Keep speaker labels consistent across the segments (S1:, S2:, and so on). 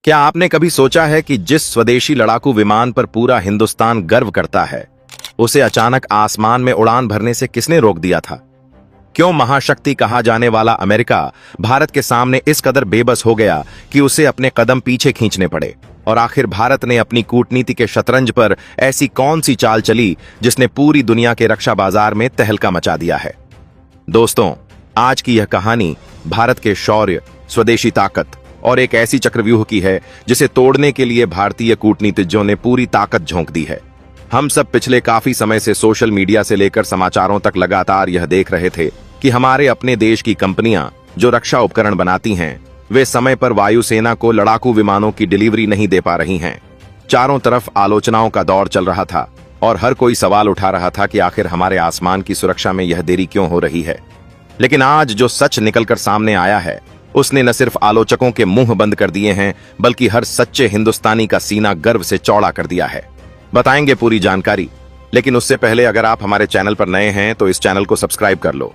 S1: क्या आपने कभी सोचा है कि जिस स्वदेशी लड़ाकू विमान पर पूरा हिंदुस्तान गर्व करता है, उसे अचानक आसमान में उड़ान भरने से किसने रोक दिया था? क्यों महाशक्ति कहा जाने वाला अमेरिका भारत के सामने इस कदर बेबस हो गया कि उसे अपने कदम पीछे खींचने पड़े? और आखिर भारत ने अपनी कूटनीति के शतरंज पर ऐसी कौन सी चाल चली जिसने पूरी दुनिया के रक्षा बाजार में तहलका मचा दिया है? दोस्तों, आज की यह कहानी भारत के शौर्य, स्वदेशी ताकत और एक ऐसी चक्रव्यूह की है जिसे तोड़ने के लिए भारतीय कूटनीतिज्ञों ने पूरी ताकत झोंक दी है। हम सब पिछले काफी समय से सोशल मीडिया से लेकर समाचारों तक लगातार यह देख रहे थे कि हमारे अपने देश की कंपनियां जो रक्षा उपकरण बनाती हैं, वे समय पर वायुसेना को लड़ाकू विमानों की डिलीवरी नहीं दे पा रही हैं। चारों तरफ आलोचनाओं का दौर चल रहा था और हर कोई सवाल उठा रहा था कि आखिर हमारे आसमान की सुरक्षा में यह देरी क्यों हो रही है। लेकिन आज जो सच निकलकर सामने आया है, उसने न सिर्फ आलोचकों के मुंह बंद कर दिए हैं, बल्कि हर सच्चे हिंदुस्तानी का सीना गर्व से चौड़ा कर दिया है। बताएंगे पूरी जानकारी, लेकिन उससे पहले अगर आप हमारे चैनल पर नए हैं तो इस चैनल को सब्सक्राइब कर लो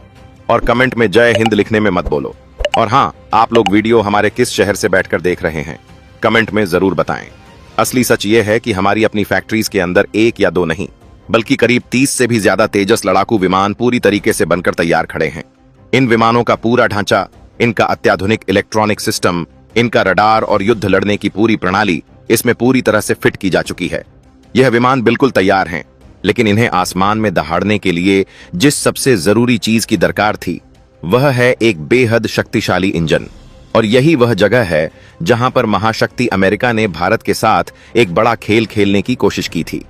S1: और कमेंट में जय हिंद लिखने में मत बोलो। और हाँ, आप लोग वीडियो हमारे किस शहर से बैठकर देख रहे हैं, कमेंट में जरूर बताएं। असली सच ये है कि हमारी अपनी फैक्ट्रीज के अंदर एक या दो नहीं, बल्कि करीब 30 से भी ज्यादा तेजस लड़ाकू विमान पूरी तरीके से बनकर तैयार खड़े हैं। इन विमानों का पूरा ढांचा, इनका अत्याधुनिक इलेक्ट्रॉनिक सिस्टम, इनका रडार और युद्ध लड़ने की पूरी प्रणाली इसमें पूरी तरह से फिट की जा चुकी है। यह विमान बिल्कुल तैयार हैं, लेकिन इन्हें आसमान में दहाड़ने के लिए जिस सबसे जरूरी चीज की दरकार थी, वह है एक बेहद शक्तिशाली इंजन। और यही वह जगह है जहां पर महाशक्ति अमेरिका ने भारत के साथ एक बड़ा खेल खेलने की कोशिश की थी।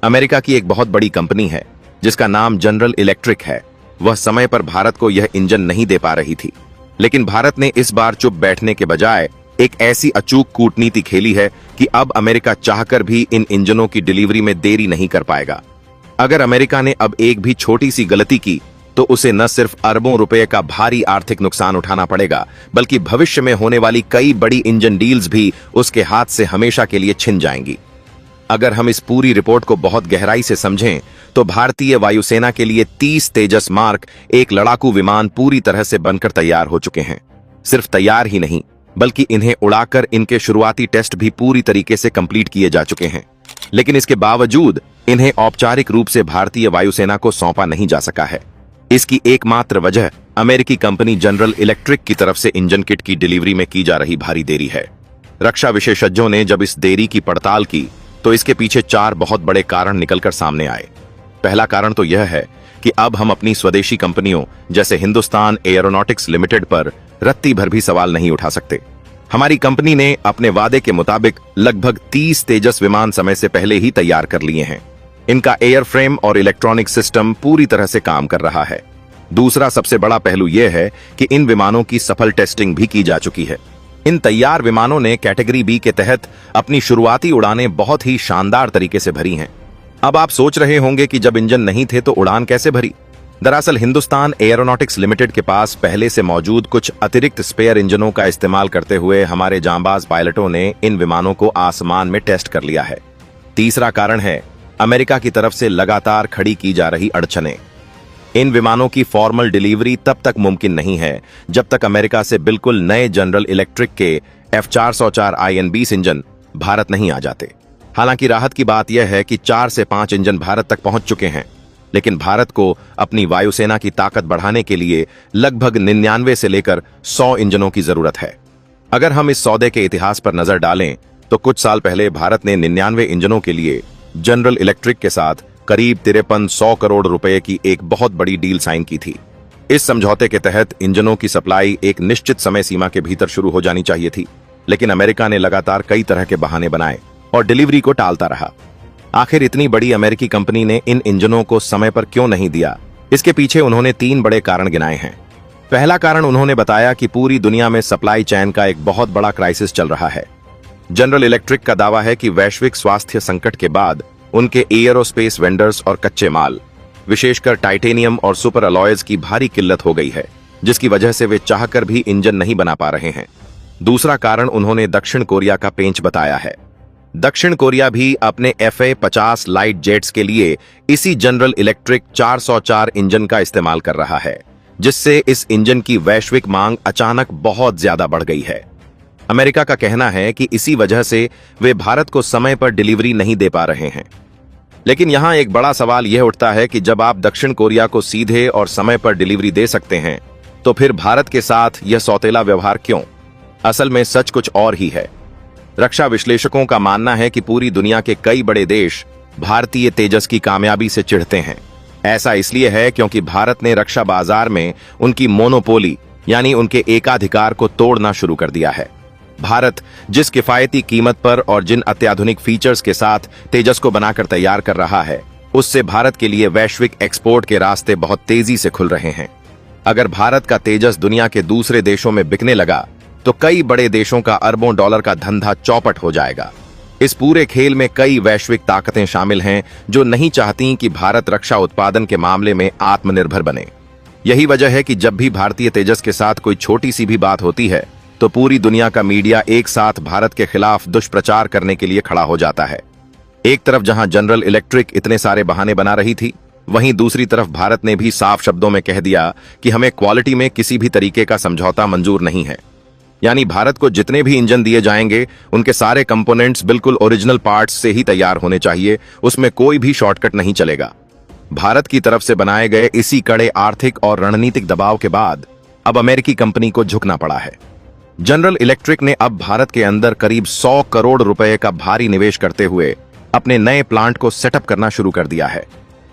S1: अमेरिका की एक बहुत बड़ी कंपनी है जिसका नाम जनरल इलेक्ट्रिक है। वह समय पर भारत को यह इंजन नहीं दे पा रही थी, लेकिन भारत ने इस बार चुप बैठने के बजाय एक ऐसी अचूक कूटनीति खेली है कि अब अमेरिका चाहकर भी इन इंजनों की डिलीवरी में देरी नहीं कर पाएगा। अगर अमेरिका ने अब एक भी छोटी सी गलती की तो उसे न सिर्फ अरबों रुपए का भारी आर्थिक नुकसान उठाना पड़ेगा, बल्कि भविष्य में होने वाली कई बड़ी इंजन डील्स भी उसके हाथ से हमेशा के लिए छिन जाएंगी। अगर हम इस पूरी रिपोर्ट को बहुत गहराई से समझें तो भारतीय वायुसेना के लिए 30 तेजस मार्क एक लड़ाकू विमान पूरी तरह से बनकर तैयार हो चुके हैं। सिर्फ तैयार ही नहीं, बल्कि इन्हें उड़ाकर इनके शुरुआती टेस्ट भी पूरी तरीके से कंप्लीट किए जा चुके हैं। लेकिन इसके बावजूद इन्हें औपचारिक रूप से भारतीय वायुसेना को सौंपा नहीं जा सका है। इसकी एकमात्र वजह अमेरिकी कंपनी जनरल इलेक्ट्रिक की तरफ से इंजन किट की डिलीवरी में की जा रही भारी देरी है। रक्षा विशेषज्ञों ने जब इस देरी की पड़ताल की तो इसके पीछे 4 बहुत बड़े कारण निकलकर सामने आए। पहला कारण तो यह है कि अब हम अपनी स्वदेशी कंपनियों जैसे हिंदुस्तान एरोनॉटिक्स लिमिटेड पर रत्ती भर भी सवाल नहीं उठा सकते। हमारी कंपनी ने अपने वादे के मुताबिक लगभग 30 तेजस विमान समय से पहले ही तैयार कर लिए हैं। इनका एयर फ्रेम और इलेक्ट्रॉनिक सिस्टम पूरी तरह से काम कर रहा है। दूसरा सबसे बड़ा पहलू यह है कि इन विमानों की सफल टेस्टिंग भी की जा चुकी है। इन तैयार विमानों ने कैटेगरी बी के तहत अपनी शुरुआती उड़ानें बहुत ही शानदार तरीके से भरी हैं। अब आप सोच रहे होंगे कि जब इंजन नहीं थे तो उड़ान कैसे भरी? दरअसल हिंदुस्तान एरोनॉटिक्स लिमिटेड के पास पहले से मौजूद कुछ अतिरिक्त स्पेयर इंजनों का इस्तेमाल करते हुए हमारे जांबाज पायलटों ने इन विमानों को आसमान में टेस्ट कर लिया है। तीसरा कारण है अमेरिका की तरफ से लगातार खड़ी की जा रही अड़चनें। इन विमानों की फॉर्मल डिलीवरी तब तक मुमकिन नहीं है जब तक अमेरिका से बिल्कुल नए जनरल इलेक्ट्रिक के F404 IN-20 इंजन भारत नहीं आ जाते। हालांकि राहत की बात यह है कि 4 से 5 इंजन भारत तक पहुंच चुके हैं, लेकिन भारत को अपनी वायुसेना की ताकत बढ़ाने के लिए लगभग 99 से लेकर 100 इंजनों की जरूरत है। अगर हम इस सौदे के इतिहास पर नजर डालें तो कुछ साल पहले भारत ने 99 इंजनों के लिए जनरल इलेक्ट्रिक के साथ करीब 5300 करोड़ रुपए की एक बहुत बड़ी डील साइन की थी। इस समझौते के तहत इंजनों की सप्लाई एक निश्चित समय सीमा के भीतर शुरू हो जानी चाहिए थी, लेकिन अमेरिका ने लगातार कई तरह के बहाने बनाए और डिलीवरी को टालता रहा। आखिर इतनी बड़ी अमेरिकी कंपनी ने इन इंजनों को समय पर क्यों नहीं दिया? इसके पीछे उन्होंने 3 बड़े कारण गिनाए हैं। पहला कारण उन्होंने बताया कि पूरी दुनिया में सप्लाई चेन का एक बहुत बड़ा क्राइसिस चल रहा है। जनरल इलेक्ट्रिक का दावा है कि वैश्विक स्वास्थ्य संकट के बाद उनके एयरोस्पेस वेंडर्स और कच्चे माल, विशेषकर टाइटेनियम और सुपर अलॉयज की भारी किल्लत हो गई है, जिसकी वजह से वे चाहकर भी इंजन नहीं बना पा रहे हैं। दूसरा कारण उन्होंने दक्षिण कोरिया का पेंच बताया है। दक्षिण कोरिया भी अपने FA-50 लाइट जेट्स के लिए इसी जनरल इलेक्ट्रिक 404 इंजन का इस्तेमाल कर रहा है, जिससे इस इंजन की वैश्विक मांग अचानक बहुत ज्यादा बढ़ गई है। अमेरिका का कहना है कि इसी वजह से वे भारत को समय पर डिलीवरी नहीं दे पा रहे हैं। लेकिन यहां एक बड़ा सवाल यह उठता है कि जब आप दक्षिण कोरिया को सीधे और समय पर डिलीवरी दे सकते हैं, तो फिर भारत के साथ यह सौतेला व्यवहार क्यों? असल में सच कुछ और ही है। रक्षा विश्लेषकों का मानना है कि पूरी दुनिया के कई बड़े देश भारतीय तेजस की कामयाबी से चिढ़ते हैं। ऐसा इसलिए है क्योंकि भारत ने रक्षा बाजार में उनकी मोनोपोली यानी उनके एकाधिकार को तोड़ना शुरू कर दिया है। भारत जिस किफायती कीमत पर और जिन अत्याधुनिक फीचर्स के साथ तेजस को बनाकर तैयार कर रहा है, उससे भारत के लिए वैश्विक एक्सपोर्ट के रास्ते बहुत तेजी से खुल रहे हैं। अगर भारत का तेजस दुनिया के दूसरे देशों में बिकने लगा तो कई बड़े देशों का अरबों डॉलर का धंधा चौपट हो जाएगा। इस पूरे खेल में कई वैश्विक ताकतें शामिल हैं जो नहीं चाहती कि भारत रक्षा उत्पादन के मामले में आत्मनिर्भर बने। यही वजह है कि जब भी भारतीय तेजस के साथ कोई छोटी सी भी बात होती है तो पूरी दुनिया का मीडिया एक साथ भारत के खिलाफ दुष्प्रचार करने के लिए खड़ा हो जाता है। एक तरफ जहां जनरल इलेक्ट्रिक इतने सारे बहाने बना रही थी, वहीं दूसरी तरफ भारत ने भी साफ शब्दों में कह दिया कि हमें क्वालिटी में किसी भी तरीके का समझौता मंजूर नहीं है। यानी भारत को जितने भी इंजन दिए जाएंगे उनके सारे कंपोनेंट्स बिल्कुल ओरिजिनल पार्ट्स से ही तैयार होने चाहिए, उसमें कोई भी शॉर्टकट नहीं चलेगा। भारत की तरफ से बनाए गए इसी कड़े आर्थिक और रणनीतिक दबाव के बाद अब अमेरिकी कंपनी को झुकना पड़ा है। जनरल इलेक्ट्रिक ने अब भारत के अंदर करीब 100 करोड़ रुपए का भारी निवेश करते हुए अपने नए प्लांट को सेटअप करना शुरू कर दिया है,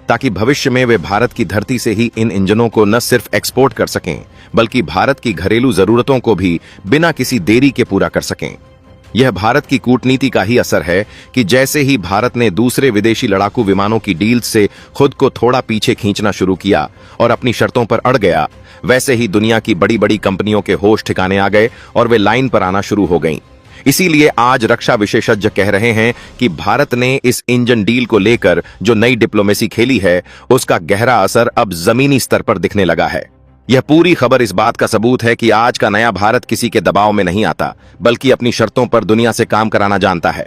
S1: ताकि भविष्य में वे भारत की धरती से ही इन इंजनों को न सिर्फ एक्सपोर्ट कर सकें बल्कि भारत की घरेलू जरूरतों को भी बिना किसी देरी के पूरा कर सकें। यह भारत की कूटनीति का ही असर है कि जैसे ही भारत ने दूसरे विदेशी लड़ाकू विमानों की डील से खुद को थोड़ा पीछे खींचना शुरू किया और अपनी शर्तों पर अड़ गया, वैसे ही दुनिया की बड़ी बड़ी कंपनियों के होश ठिकाने आ गए और वे लाइन पर आना शुरू हो गईं। इसीलिए आज रक्षा विशेषज्ञ कह रहे हैं कि भारत ने इस इंजन डील को लेकर जो नई डिप्लोमेसी खेली है, उसका गहरा असर अब जमीनी स्तर पर दिखने लगा है। यह पूरी खबर इस बात का सबूत है कि आज का नया भारत किसी के दबाव में नहीं आता, बल्कि अपनी शर्तों पर दुनिया से काम कराना जानता है।